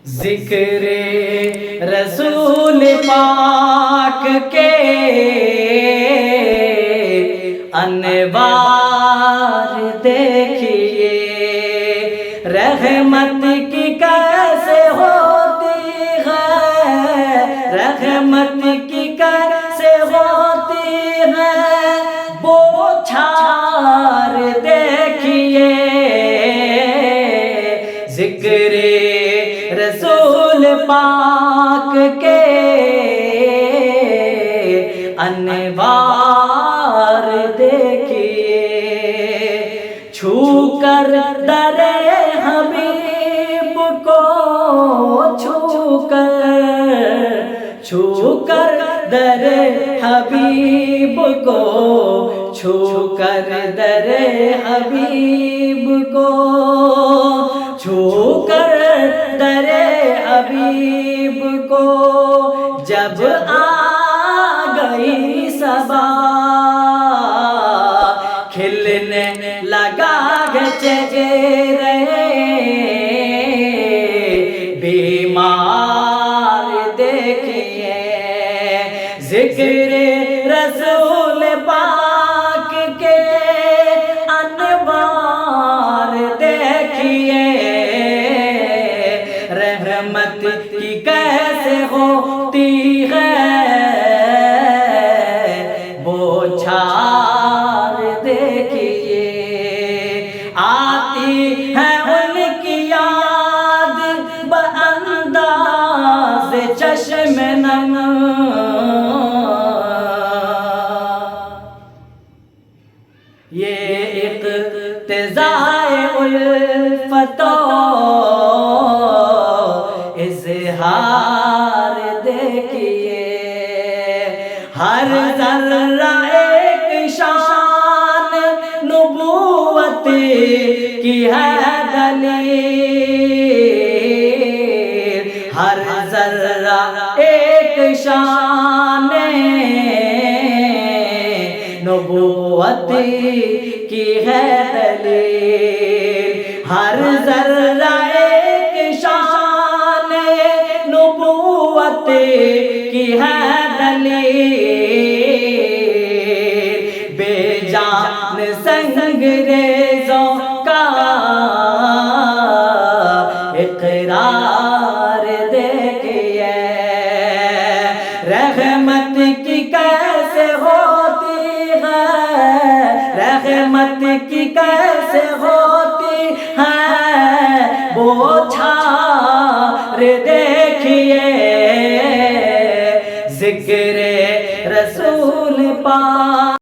ذکر رسول پاک کے انوار دیکھیے، رحمت کی کیسے ہوتی ہے، رحمت کی کیسے ہوتی ہے، بوچھار دیکھیے، ذکر رسول پاک کے انوار دیکھیے، چھو کر در حبیب کو، چھو کر در حبیب کو، چھو کر در حبیب کو، چھو کر در حبیب کو، جب آ گئی صبا، کھلنے لگا ہے چہرے بیمار دیکھیے، ذکر رسول پاک کے انوار دیکھیے، رحمت کی کیسے ہوتی ہے، بوچھار دیکھیے، آتی ہے ان کی یاد بانداز چشم نم، یہ اقتضائے الفت و اظہار دیکھیے، ہر ذرہ ایک شان نبوت کی ہے دلیل، ہر ذرہ ایک شان نبوت کی ہے دلیل، ہر ذرہ ایک شان نبوت کی ہے دلیل، بے جان سنگریزوں کا اقرار دیکھیے، رحمت کی کیسے ہوتی ہے، رحمت کی کیسے ہوتی ہے، بوچھار دیکھیے، ذکر رسول پاک